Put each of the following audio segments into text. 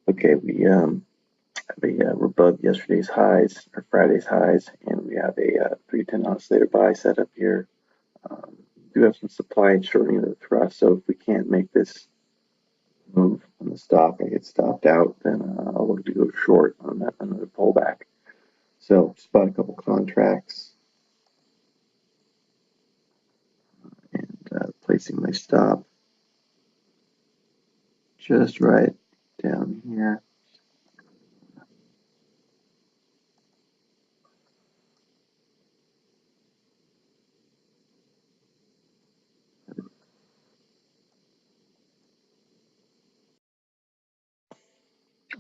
Okay, we're above yesterday's highs or Friday's highs, and we have a 310 oscillator buy set up here. We do have some supply shortening of the thrust, so if we can't make this move on the stop and get stopped out, then I'll look to go short on that another pullback. So just bought a couple contracts and placing my stop just right down here.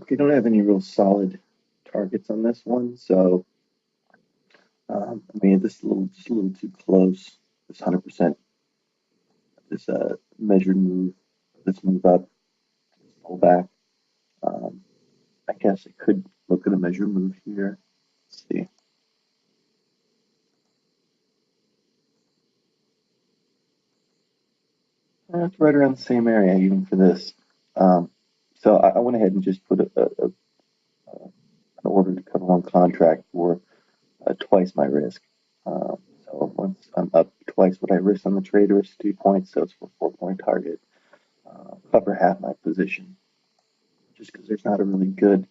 Okay, don't have any real solid targets on this one, so I mean this is just a little too close. This 100%, this measured move, this move up, this pullback. I guess I could look at a measured move here. Let's see. It's right around the same area even for this. So I went ahead and just put an order to cover one contract for twice my risk. So once I'm up twice what I risk on the trade, risk 2 points, so it's for 4-point target. Cover half my position, just because there's not a really good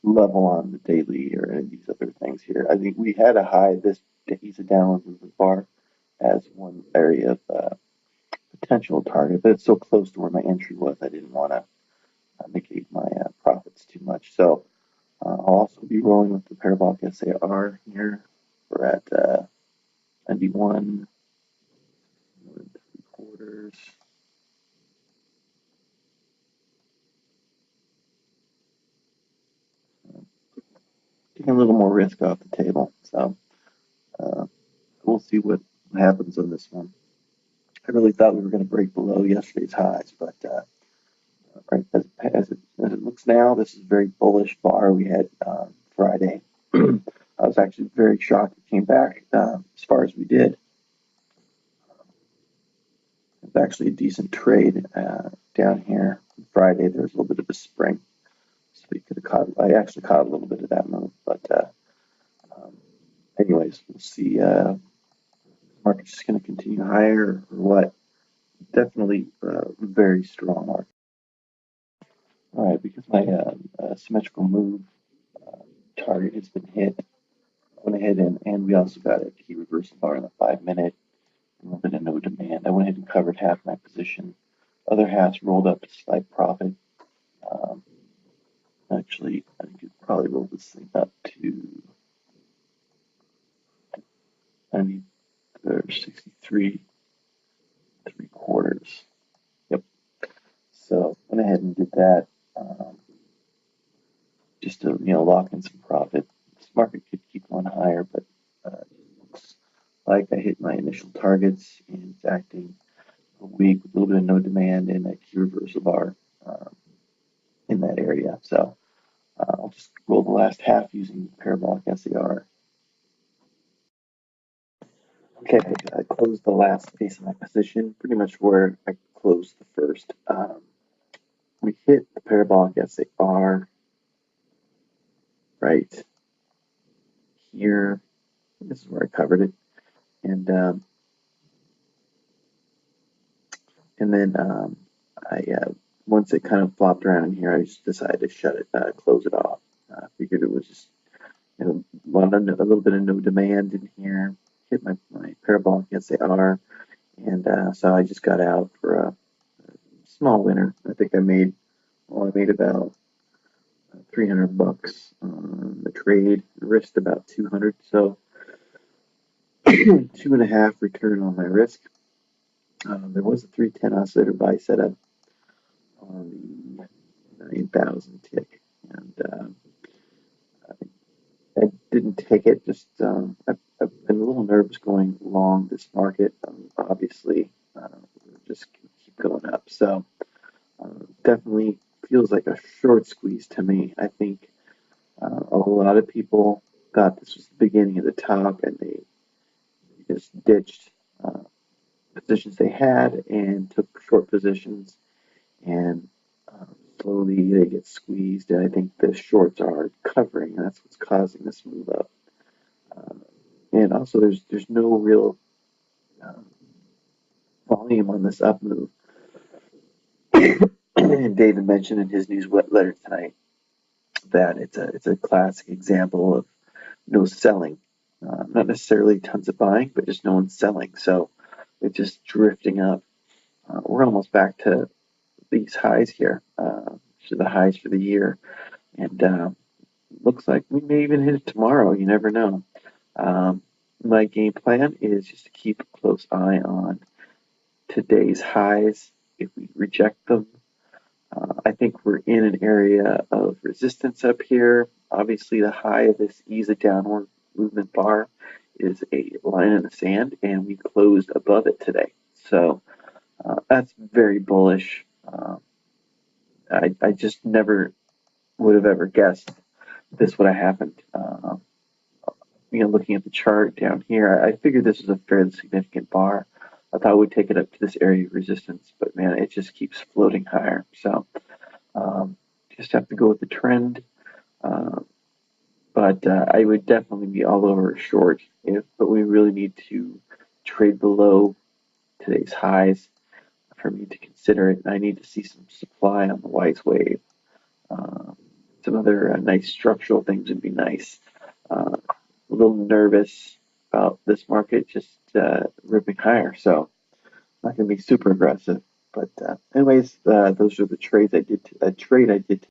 level on the daily or any of these other things here. I think we had a high. This he's a downward movement bar as one area of potential target, but it's so close to where my entry was, I didn't want to negate my profits too much. So I'll also be rolling with the parabolic SAR here. We're at 91 3/4. Taking a little more risk off the table. So we'll see what happens on this one. I really thought we were going to break below yesterday's highs, but right as it looks now, this is a very bullish bar we had Friday. I was actually very shocked it came back as far as we did. It's actually a decent trade down here. Friday there was a little bit of a spring, so we could have caught. I actually caught a little bit of that move, but anyways, we'll see. Market's just going to continue higher or what? Definitely very strong market. All right, because my symmetrical move target has been hit, I went ahead and we also got a key reversal bar in the 5-minute. A little bit of no demand. I went ahead and covered half my position. Other half rolled up to slight profit. Actually, I think it probably rolled this thing up to 90 or 63 3/4. Yep. So went ahead and did that just to lock in some profit. This market could keep going higher, but it looks like I hit my initial targets and it's acting a week with a little bit of no demand and a key reversal bar in that area. So I'll just roll the last half using parabolic SAR. Okay, I closed the last piece of my position, pretty much where I closed the first. We hit the parabolic SAR right here. This is where I covered it, and then I once it kind of flopped around in here, I just decided to shut it, close it off. Figured it was just a little bit of no demand in here. Hit my parabolic SAR, and so I just got out for a small winner. I think I made about $300 on the trade, risked about 200, so 2.5 return on my risk. There was a 310 oscillator buy set up on the 9,000 tick, and I didn't take it. Just I've been a little nervous going long this market. Obviously, just keep going up. So definitely feels like a short squeeze to me. I think a lot of people thought this was the beginning of the top, and they just ditched positions they had and took short positions and slowly slowly they get squeezed, and I think the shorts are covering, and that's what's causing this move up. And also, there's no real um, volume on this up move. And David mentioned in his newsletter tonight that it's a classic example of no selling, not necessarily tons of buying, but just no one's selling. So it's just drifting up. We're almost back to these highs here, to the highs for the year, and looks like we may even hit it tomorrow. You never know. My game plan is just to keep a close eye on today's highs. If we reject them, I think we're in an area of resistance up here. Obviously, the high of this ease of downward movement bar is a line in the sand, and we closed above it today. So that's very bullish. I just never would have ever guessed this would have happened. Looking at the chart down here, I figured this was a fairly significant bar. I thought we would take it up to this area of resistance, but man, it just keeps floating higher. So just have to go with the trend. But I would definitely be all over short but we really need to trade below today's highs for me to consider it. I need to see some supply on the Wise wave. Some other nice structural things would be nice. A little nervous about this market just ripping higher, so I'm not going to be super aggressive. But anyways, those are the trades I did. A trade I did